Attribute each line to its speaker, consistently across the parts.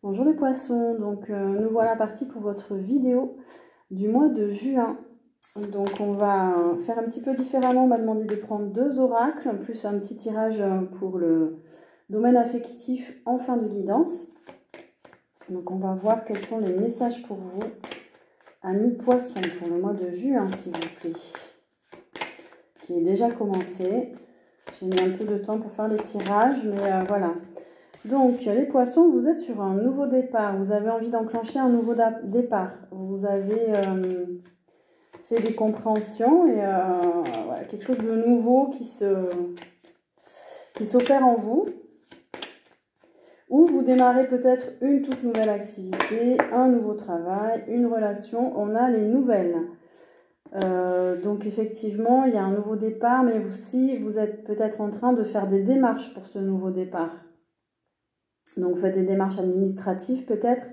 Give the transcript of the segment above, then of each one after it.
Speaker 1: Bonjour les poissons, donc nous voilà partis pour votre vidéo du mois de juin. Donc on va faire un petit peu différemment, on m'a demandé de prendre 2 oracles, plus un petit tirage pour le domaine affectif en fin de guidance. Donc on va voir quels sont les messages pour vous, amis poissons, pour le mois de juin s'il vous plaît, qui est déjà commencé. J'ai mis un peu de temps pour faire les tirages, mais voilà. Donc, les poissons, vous êtes sur un nouveau départ. Vous avez envie d'enclencher un nouveau départ. Vous avez fait des compréhensions et voilà, quelque chose de nouveau qui s'opère en vous. Ou vous démarrez peut-être une toute nouvelle activité, un nouveau travail, une relation. On a les nouvelles. Donc, effectivement, il y a un nouveau départ, mais aussi, vous êtes peut-être en train de faire des démarches pour ce nouveau départ. Donc, vous faites des démarches administratives peut-être,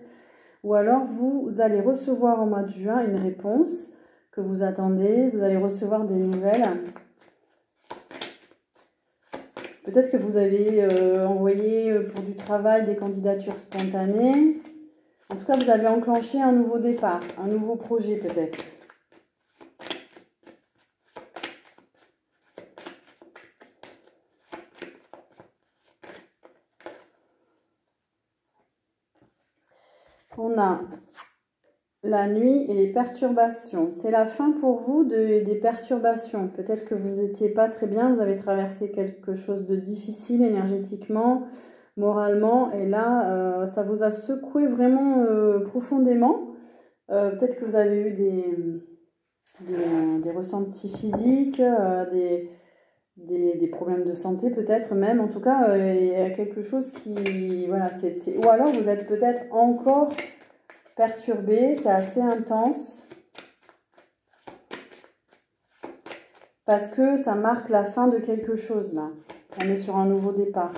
Speaker 1: ou alors vous allez recevoir au mois de juin une réponse que vous attendez, vous allez recevoir des nouvelles. Peut-être que vous avez envoyé pour du travail des candidatures spontanées. En tout cas, vous avez enclenché un nouveau départ, un nouveau projet peut-être. On a la nuit et les perturbations. C'est la fin pour vous des perturbations. Peut-être que vous n'étiez pas très bien, vous avez traversé quelque chose de difficile énergétiquement, moralement. Et là, ça vous a secoué vraiment profondément. Peut-être que vous avez eu des ressentis physiques, des problèmes de santé peut-être même. En tout cas, il y a quelque chose qui... Voilà, c'était... Ou alors vous êtes peut-être encore perturbé, c'est assez intense. Parce que ça marque la fin de quelque chose là. On est sur un nouveau départ.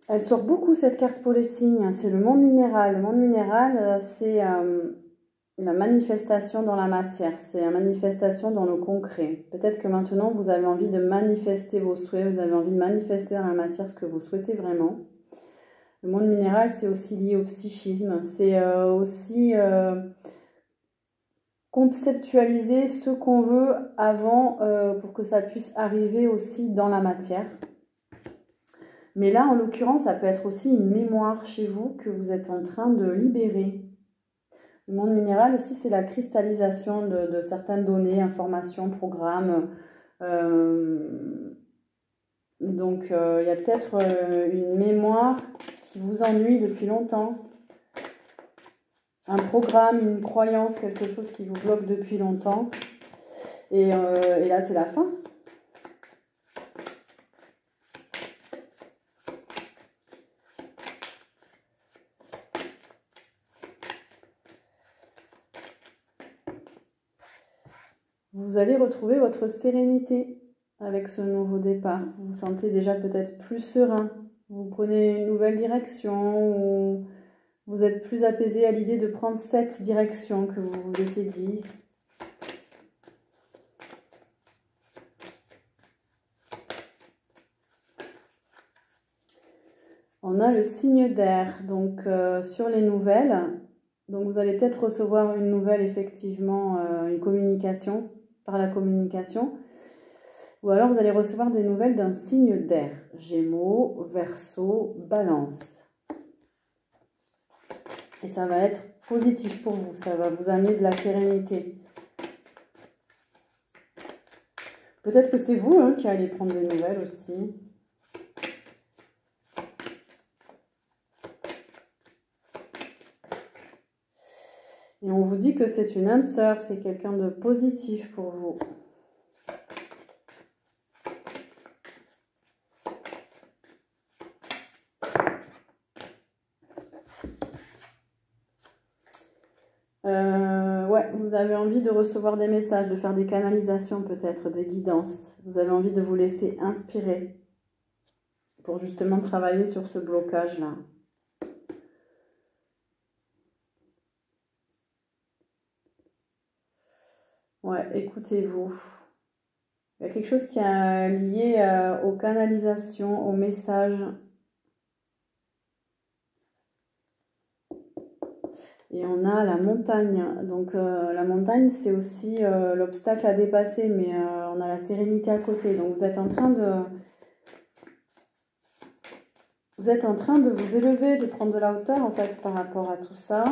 Speaker 1: Elle sort beaucoup cette carte pour les signes. C'est le monde minéral. Le monde minéral, c'est la manifestation dans la matière. C'est la manifestation dans le concret. Peut-être que maintenant, vous avez envie de manifester vos souhaits. Vous avez envie de manifester dans la matière ce que vous souhaitez vraiment. Le monde minéral, c'est aussi lié au psychisme. C'est aussi conceptualiser ce qu'on veut avant pour que ça puisse arriver aussi dans la matière. Mais là, en l'occurrence, ça peut être aussi une mémoire chez vous que vous êtes en train de libérer. Le monde minéral aussi, c'est la cristallisation de certaines données, informations, programmes. Donc, il y a peut-être une mémoire qui vous ennuie depuis longtemps. Un programme, une croyance, quelque chose qui vous bloque depuis longtemps. Et là, c'est la fin. Vous allez retrouver votre sérénité avec ce nouveau départ. Vous vous sentez déjà peut-être plus serein. Vous prenez une nouvelle direction ou vous êtes plus apaisé à l'idée de prendre cette direction que vous vous étiez dit. On a le signe d'air, donc sur les nouvelles. Donc vous allez peut-être recevoir une nouvelle, effectivement, une communication, par la communication. Ou alors vous allez recevoir des nouvelles d'un signe d'air. Gémeaux, Verseau, Balance. Et ça va être positif pour vous, ça va vous amener de la sérénité. Peut-être que c'est vous qui allez prendre des nouvelles aussi. Et on vous dit que c'est une âme sœur, c'est quelqu'un de positif pour vous. Ouais, vous avez envie de recevoir des messages, de faire des canalisations peut-être, des guidances. Vous avez envie de vous laisser inspirer pour justement travailler sur ce blocage-là. Ouais, écoutez-vous. Il y a quelque chose qui est lié aux canalisations, aux messages. Et on a la montagne. Donc la montagne, c'est aussi l'obstacle à dépasser, mais on a la sérénité à côté. Donc vous êtes en train de vous élever, de prendre de la hauteur en fait par rapport à tout ça.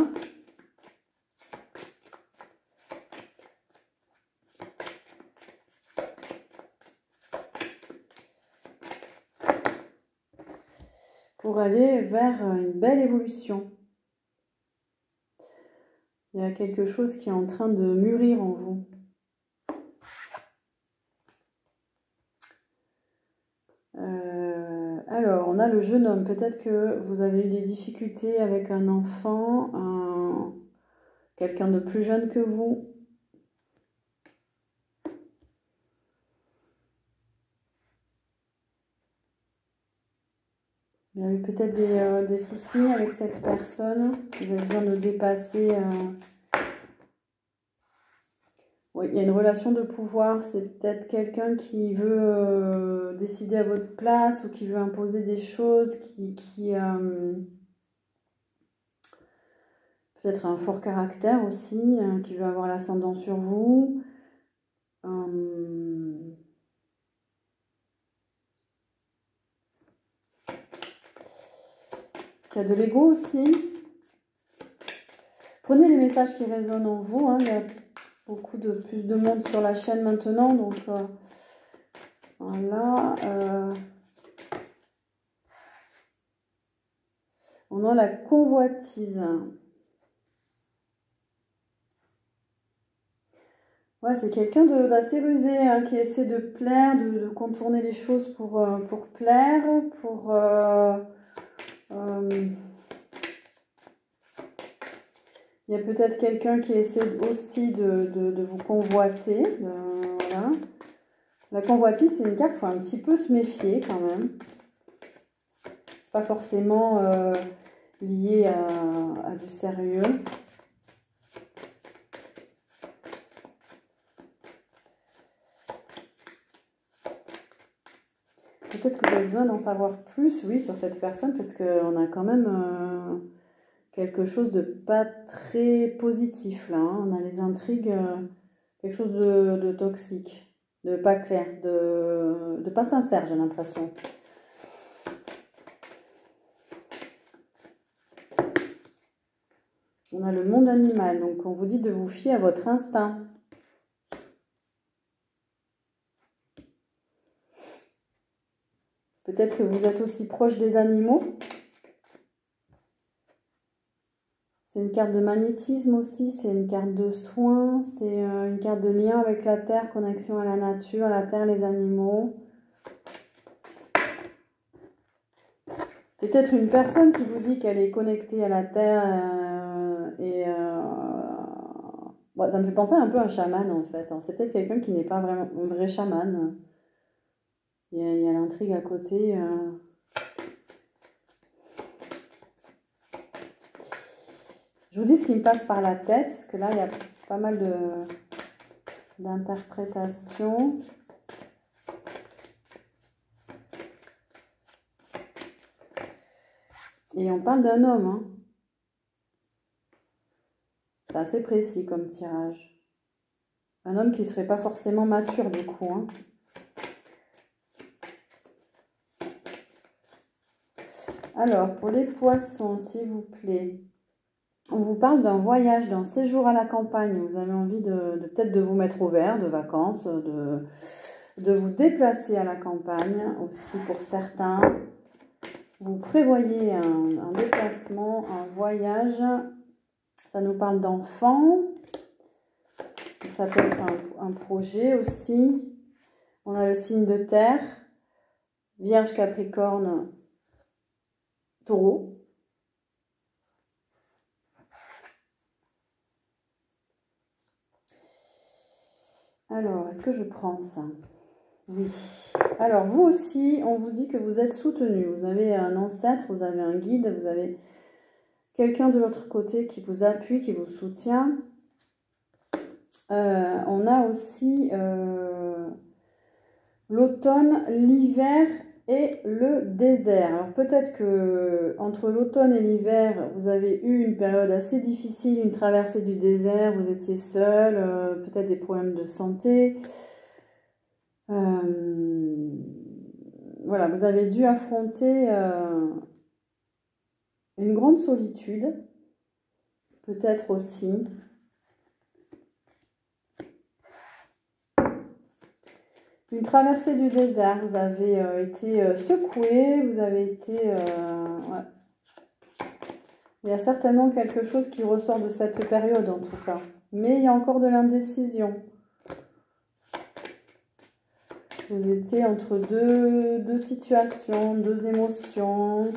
Speaker 1: Pour aller vers une belle évolution. Il y a quelque chose qui est en train de mûrir en vous. Alors, on a le jeune homme. Peut-être que vous avez eu des difficultés avec un enfant, quelqu'un de plus jeune que vous. Il y a eu peut-être des soucis avec cette personne. Vous avez besoin de dépasser. Oui, il y a une relation de pouvoir. C'est peut-être quelqu'un qui veut décider à votre place ou qui veut imposer des choses, peut-être un fort caractère aussi, qui veut avoir l'ascendant sur vous. Il y a de l'ego aussi. Prenez les messages qui résonnent en vous. Hein. Il y a beaucoup plus de monde sur la chaîne maintenant. Donc voilà. On a la convoitise. Ouais, c'est quelqu'un d'assez rusé hein, qui essaie de plaire, de contourner les choses pour plaire, il y a peut-être quelqu'un qui essaie aussi de vous convoiter. Voilà. La convoitise, c'est une carte, il faut un petit peu se méfier quand même. C'est pas forcément lié à du sérieux. Peut-être que vous avez besoin d'en savoir plus, oui, sur cette personne, parce qu'on a quand même quelque chose de pas très positif, là. Hein. On a les intrigues, quelque chose de toxique, de pas clair, de pas sincère, j'ai l'impression. On a le monde animal, donc on vous dit de vous fier à votre instinct. Peut-être que vous êtes aussi proche des animaux. C'est une carte de magnétisme aussi, c'est une carte de soin, c'est une carte de lien avec la terre, connexion à la nature, la terre, les animaux. C'est peut-être une personne qui vous dit qu'elle est connectée à la terre bon, ça me fait penser un peu à un chaman en fait. C'est peut-être quelqu'un qui n'est pas vraiment un vrai chaman. Il y a l'intrigue à côté. Je vous dis ce qui me passe par la tête, parce que là, il y a pas mal d'interprétations. Et on parle d'un homme. Hein. C'est assez précis comme tirage. Un homme qui ne serait pas forcément mature du coup. Hein. Alors, pour les poissons, s'il vous plaît, on vous parle d'un voyage, d'un séjour à la campagne. Vous avez envie peut-être de vous mettre au vert, de vacances, de vous déplacer à la campagne aussi pour certains. Vous prévoyez un déplacement, un voyage. Ça nous parle d'enfants. Ça peut être un projet aussi. On a le signe de terre, Vierge, Capricorne, Taureau. Alors, est-ce que je prends ça? Oui. Alors, vous aussi, on vous dit que vous êtes soutenu. Vous avez un ancêtre, vous avez un guide, vous avez quelqu'un de l'autre côté qui vous appuie, qui vous soutient. on a aussi l'automne, l'hiver et le désert. Alors peut-être que entre l'automne et l'hiver, vous avez eu une période assez difficile, une traversée du désert, vous étiez seul, peut-être des problèmes de santé. Voilà, vous avez dû affronter une grande solitude, peut-être aussi. Une traversée du désert, vous avez été secoué, vous avez été... ouais. Il y a certainement quelque chose qui ressort de cette période en tout cas. Mais il y a encore de l'indécision. Vous étiez entre deux situations, deux émotions.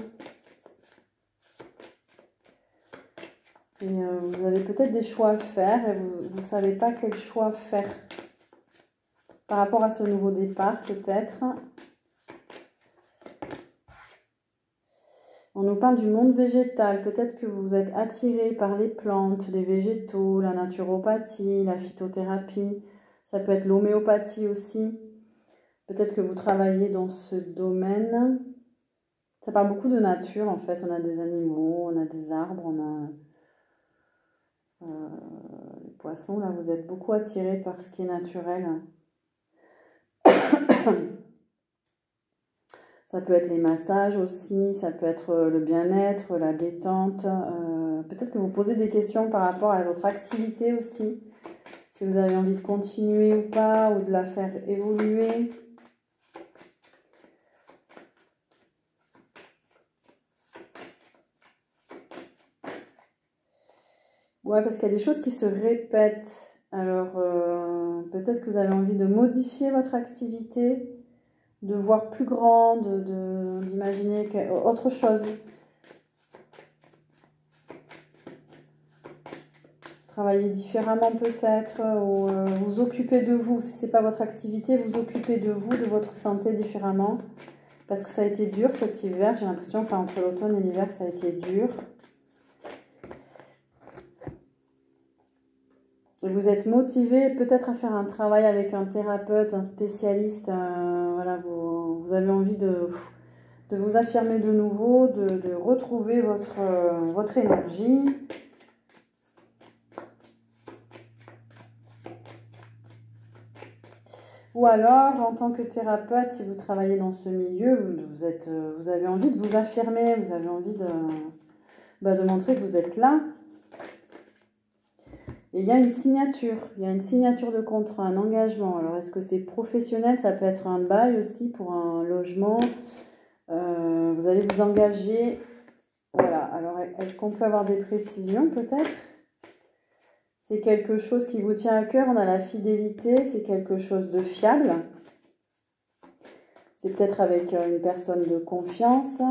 Speaker 1: Et vous avez peut-être des choix à faire et vous ne savez pas quel choix faire. Par rapport à ce nouveau départ, peut-être. On nous parle du monde végétal. Peut-être que vous êtes attiré par les plantes, les végétaux, la naturopathie, la phytothérapie. Ça peut être l'homéopathie aussi. Peut-être que vous travaillez dans ce domaine. Ça parle beaucoup de nature, en fait. On a des animaux, on a des arbres, on a les poissons. Là, vous êtes beaucoup attiré par ce qui est naturel. Ça peut être les massages aussi, ça peut être le bien-être, la détente. Peut-être que vous posez des questions par rapport à votre activité aussi. Si vous avez envie de continuer ou pas, ou de la faire évoluer. Ouais, parce qu'il y a des choses qui se répètent. Alors, peut-être que vous avez envie de modifier votre activité, de voir plus grand, d'imaginer autre chose. Travailler différemment peut-être, ou vous occuper de vous. Si ce n'est pas votre activité, vous occupez de vous, de votre santé différemment. Parce que ça a été dur cet hiver, j'ai l'impression, enfin entre l'automne et l'hiver, ça a été dur. Et vous êtes motivé peut-être à faire un travail avec un thérapeute, un spécialiste. Voilà, vous avez envie de vous affirmer de nouveau, de retrouver votre énergie. Ou alors, en tant que thérapeute, si vous travaillez dans ce milieu, vous avez envie de vous affirmer, vous avez envie de montrer que vous êtes là. Et il y a une signature de contrat, un engagement. Alors, est-ce que c'est professionnel? Ça peut être un bail aussi pour un logement. Vous allez vous engager. Voilà, alors est-ce qu'on peut avoir des précisions peut-être? C'est quelque chose qui vous tient à cœur, on a la fidélité, c'est quelque chose de fiable. C'est peut-être avec une personne de confiance.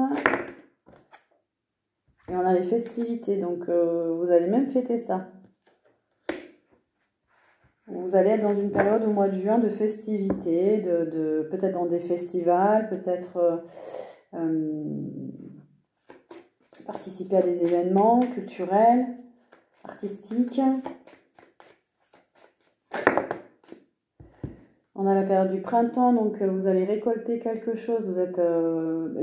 Speaker 1: Et on a les festivités, donc vous allez même fêter ça. Vous allez être dans une période au mois de juin de festivités, peut-être dans des festivals, peut-être participer à des événements culturels, artistiques. On a la période du printemps, donc vous allez récolter quelque chose.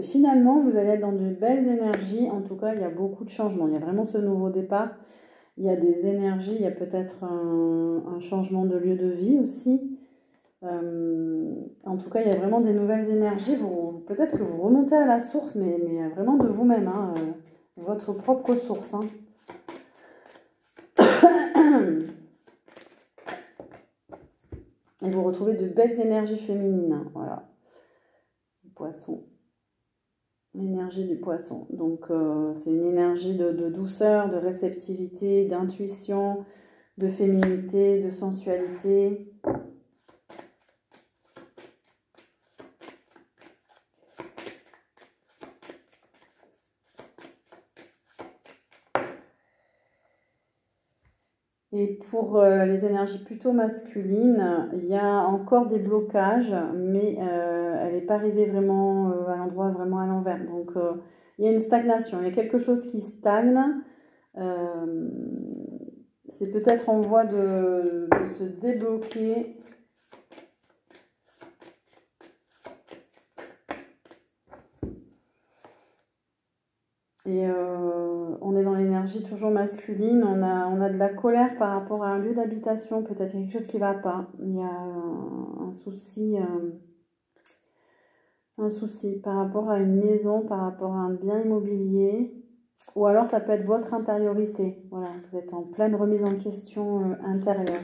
Speaker 1: Finalement, vous allez être dans de belles énergies. En tout cas, il y a beaucoup de changements. Il y a vraiment ce nouveau départ. Il y a des énergies, il y a peut-être un changement de lieu de vie aussi. En tout cas, il y a vraiment des nouvelles énergies. Peut-être que vous remontez à la source, mais vraiment de vous-même, hein, votre propre source. Hein. Et vous retrouvez de belles énergies féminines. Hein, voilà. Le poisson. L'énergie du poisson. Donc, c'est une énergie de douceur, de réceptivité, d'intuition, de féminité, de sensualité. Et pour les énergies plutôt masculines, il y a encore des blocages, mais elle n'est pas arrivée vraiment à l'endroit, vraiment à l'envers. Donc, il y a une stagnation, il y a quelque chose qui stagne. c'est peut-être en voie de se débloquer. Et on est dans l'énergie toujours masculine, on a de la colère par rapport à un lieu d'habitation, peut-être quelque chose qui ne va pas. Il y a un souci par rapport à une maison, par rapport à un bien immobilier. Ou alors ça peut être votre intériorité. Voilà, vous êtes en pleine remise en question intérieure.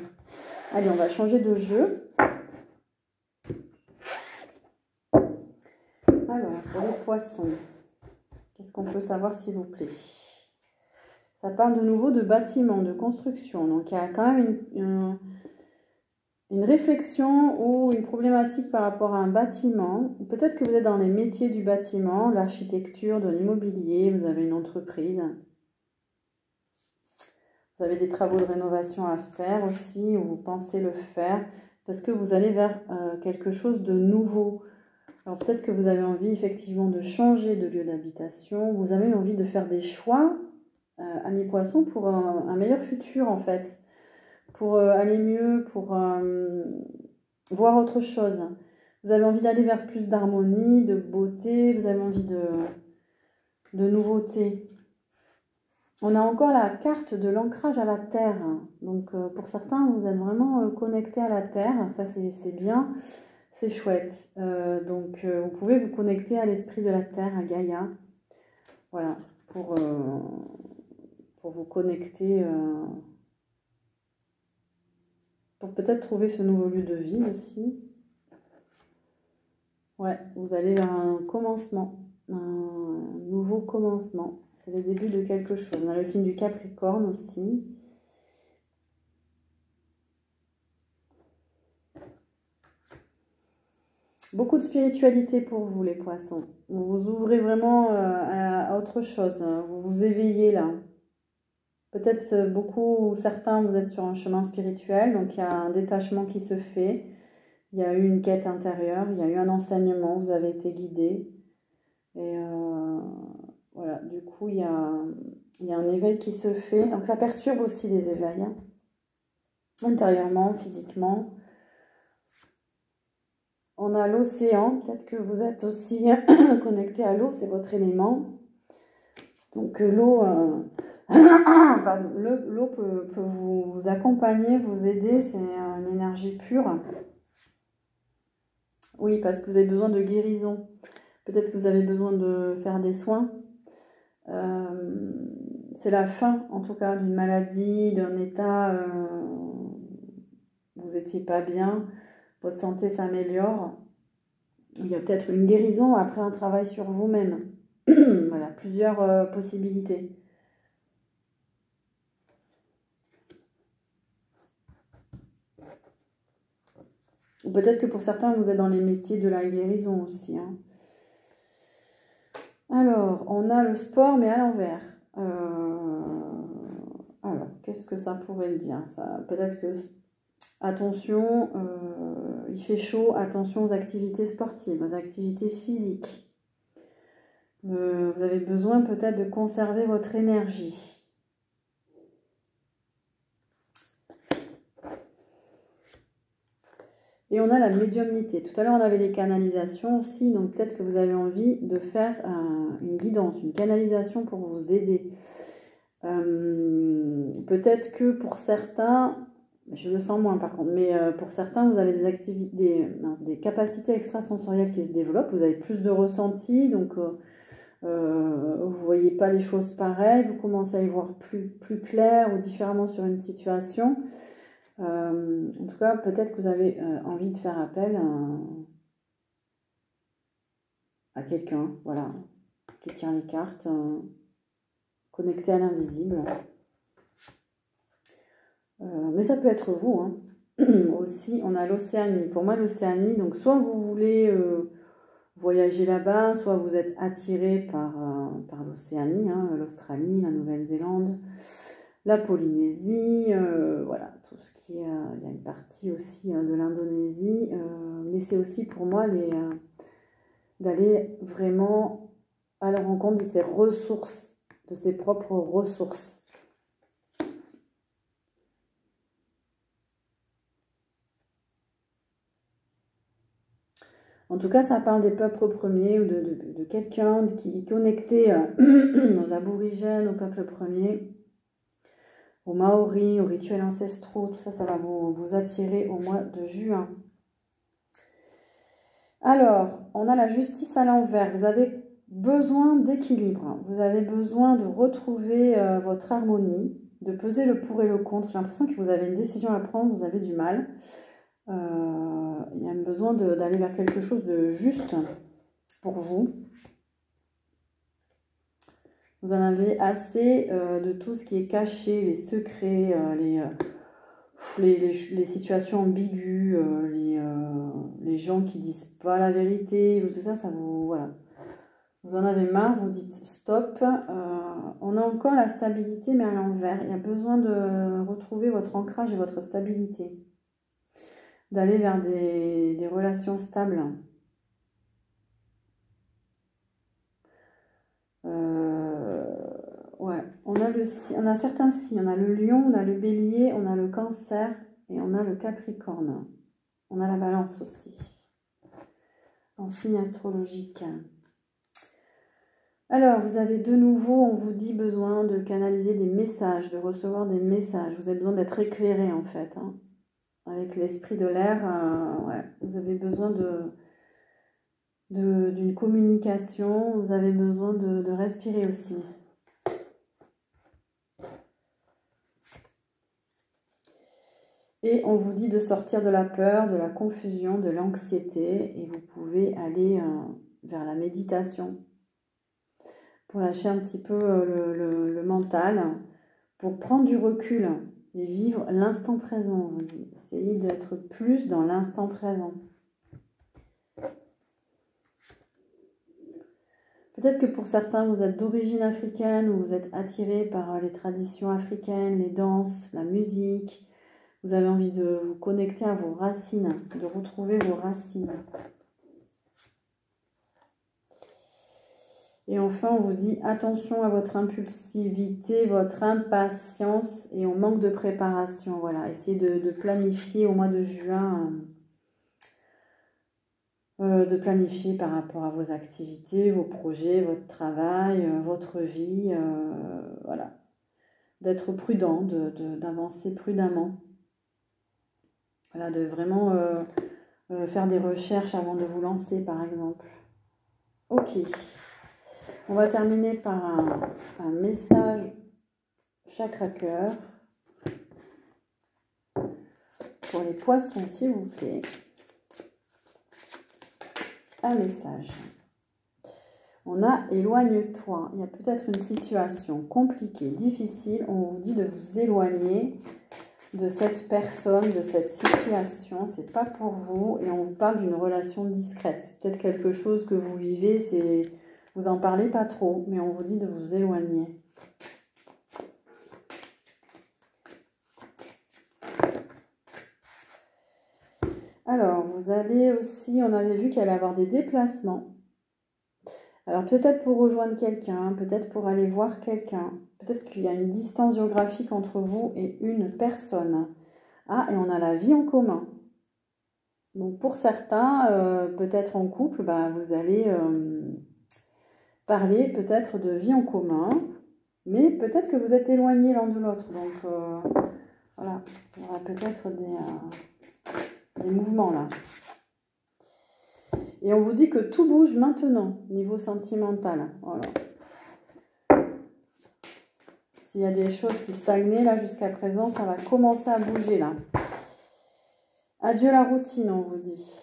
Speaker 1: Allez, on va changer de jeu. Alors, pour les poissons, qu'est-ce qu'on peut savoir s'il vous plaît? Ça parle de nouveau de bâtiment, de construction. Donc il y a quand même une réflexion ou une problématique par rapport à un bâtiment. Peut-être que vous êtes dans les métiers du bâtiment, l'architecture, de l'immobilier, vous avez une entreprise. Vous avez des travaux de rénovation à faire aussi, ou vous pensez le faire, parce que vous allez vers quelque chose de nouveau. Alors peut-être que vous avez envie effectivement de changer de lieu d'habitation, vous avez envie de faire des choix, amis poissons, pour un meilleur futur en fait, pour aller mieux, pour voir autre chose. Vous avez envie d'aller vers plus d'harmonie, de beauté, vous avez envie de nouveauté. On a encore la carte de l'ancrage à la terre. Donc pour certains, vous êtes vraiment connectés à la terre, ça c'est bien. C'est chouette. Donc, vous pouvez vous connecter à l'esprit de la Terre, à Gaïa. Voilà, pour vous connecter, pour peut-être trouver ce nouveau lieu de vie aussi. Ouais, vous allez vers un commencement, un nouveau commencement. C'est le début de quelque chose. On a le signe du Capricorne aussi. Beaucoup de spiritualité pour vous, les poissons. Vous vous ouvrez vraiment à autre chose. Vous vous éveillez là. Peut-être beaucoup, certains, vous êtes sur un chemin spirituel. Donc, il y a un détachement qui se fait. Il y a eu une quête intérieure. Il y a eu un enseignement. Vous avez été guidé. Et voilà, du coup, il y a un éveil qui se fait. Donc, ça perturbe aussi les éveils. Hein. Intérieurement, physiquement. On a l'océan, peut-être que vous êtes aussi connecté à l'eau, c'est votre élément. Donc l'eau l'eau peut vous accompagner, vous aider, c'est une énergie pure. Oui, parce que vous avez besoin de guérison. Peut-être que vous avez besoin de faire des soins. C'est la fin, en tout cas, d'une maladie, d'un état vous n'étiez pas bien. Votre santé s'améliore. Il y a peut-être une guérison après un travail sur vous-même. Voilà, plusieurs possibilités. Ou peut-être que pour certains, vous êtes dans les métiers de la guérison aussi. Hein. Alors, on a le sport, mais à l'envers. Alors, qu'est-ce que ça pourrait dire ça, peut-être que... Attention, il fait chaud, attention aux activités sportives, aux activités physiques. Vous avez besoin peut-être de conserver votre énergie. Et on a la médiumnité. Tout à l'heure, on avait les canalisations aussi, donc peut-être que vous avez envie de faire une guidance, une canalisation pour vous aider. Peut-être que pour certains... Je le sens moins par contre, mais pour certains, vous avez des activités, des capacités extrasensorielles qui se développent, vous avez plus de ressenti, donc vous ne voyez pas les choses pareilles, vous commencez à y voir plus clair ou différemment sur une situation. En tout cas, peut-être que vous avez envie de faire appel à quelqu'un, voilà, qui tient les cartes, connecté à l'invisible. Mais ça peut être vous, hein. Aussi, on a l'Océanie. Pour moi, l'Océanie, donc soit vous voulez voyager là-bas, soit vous êtes attiré par l'Océanie, hein, l'Australie, la Nouvelle-Zélande, la Polynésie, voilà, tout ce qui est... il y a une partie aussi de l'Indonésie, mais c'est aussi pour moi d'aller vraiment à la rencontre de ses ressources, de ses propres ressources. En tout cas, ça parle des peuples premiers ou de quelqu'un qui est connecté aux aborigènes, aux peuples premiers, aux Maoris, aux rituels ancestraux. Tout ça, ça va vous attirer au mois de juin. Alors, on a la justice à l'envers. Vous avez besoin d'équilibre. Vous avez besoin de retrouver votre harmonie, de peser le pour et le contre. J'ai l'impression que vous avez une décision à prendre, vous avez du mal. Il y a besoin d'aller vers quelque chose de juste pour vous. Vous en avez assez de tout ce qui est caché, les secrets, les situations ambiguës, les gens qui disent pas la vérité, tout ça, ça vous... Voilà. Vous en avez marre, vous dites stop. On a encore la stabilité, mais à l'envers. Il y a besoin de retrouver votre ancrage et votre stabilité. D'aller vers des relations stables. Ouais, on a certains signes. On a le lion, on a le bélier, on a le cancer et on a le capricorne. On a la balance aussi. En signe astrologique. Alors, vous avez de nouveau, on vous dit, besoin de canaliser des messages, de recevoir des messages. Vous avez besoin d'être éclairé, en fait. Hein. Avec l'esprit de l'air, ouais, vous avez besoin d'une communication. Vous avez besoin de respirer aussi. Et on vous dit de sortir de la peur, de la confusion, de l'anxiété. Et vous pouvez aller vers la méditation. Pour lâcher un petit peu le mental, pour prendre du recul et vivre l'instant présent. Essayez d'être plus dans l'instant présent. Peut-être que pour certains, vous êtes d'origine africaine ou vous êtes attiré par les traditions africaines, les danses, la musique. Vous avez envie de vous connecter à vos racines, de retrouver vos racines. Et enfin, on vous dit attention à votre impulsivité, votre impatience et au manque de préparation. Voilà, essayez de planifier au mois de juin, de planifier par rapport à vos activités, vos projets, votre travail, votre vie. Voilà, d'être prudent, d'avancer prudemment. Voilà, de vraiment faire des recherches avant de vous lancer, par exemple. Ok. On va terminer par un message chakra cœur pour les poissons, s'il vous plaît. Un message. On a éloigne-toi. Il y a peut-être une situation compliquée, difficile. On vous dit de vous éloigner de cette personne, de cette situation. C'est pas pour vous et on vous parle d'une relation discrète. C'est peut-être quelque chose que vous vivez, vous en parlez pas trop, mais on vous dit de vous éloigner. Alors, vous allez aussi, on avait vu qu'il allait avoir des déplacements. Alors, peut-être pour rejoindre quelqu'un, peut-être pour aller voir quelqu'un. Peut-être qu'il y a une distance géographique entre vous et une personne. Ah, et on a la vie en commun. Donc, pour certains, peut-être en couple, bah, vous allez parler peut-être de vie en commun. Mais peut-être que vous êtes éloignés l'un de l'autre. Donc, voilà, il y aura peut-être des mouvements là. Et on vous dit que tout bouge maintenant, niveau sentimental. Voilà. S'il y a des choses qui stagnaient là jusqu'à présent, ça va commencer à bouger là. Adieu la routine, on vous dit.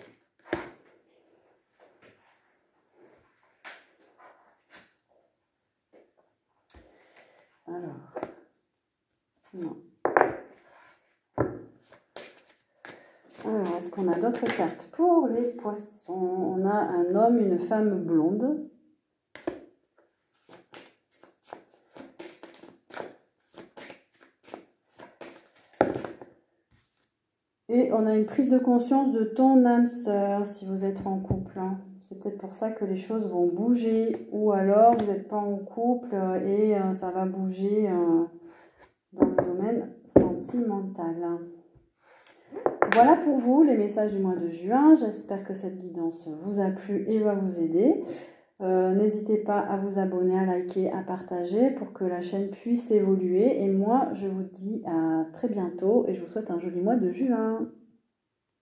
Speaker 1: Alors, non. Alors, est-ce qu'on a d'autres cartes pour les poissons? On a un homme, une femme blonde. Et on a une prise de conscience de ton âme sœur si vous êtes en couple. Hein. C'est peut-être pour ça que les choses vont bouger. Ou alors vous n'êtes pas en couple et ça va bouger dans le domaine sentimental. voilà pour vous les messages du mois de juin. J'espère que cette guidance vous a plu et va vous aider. N'hésitez pas à vous abonner, à liker, à partager pour que la chaîne puisse évoluer. Et moi, je vous dis à très bientôt et je vous souhaite un joli mois de juin.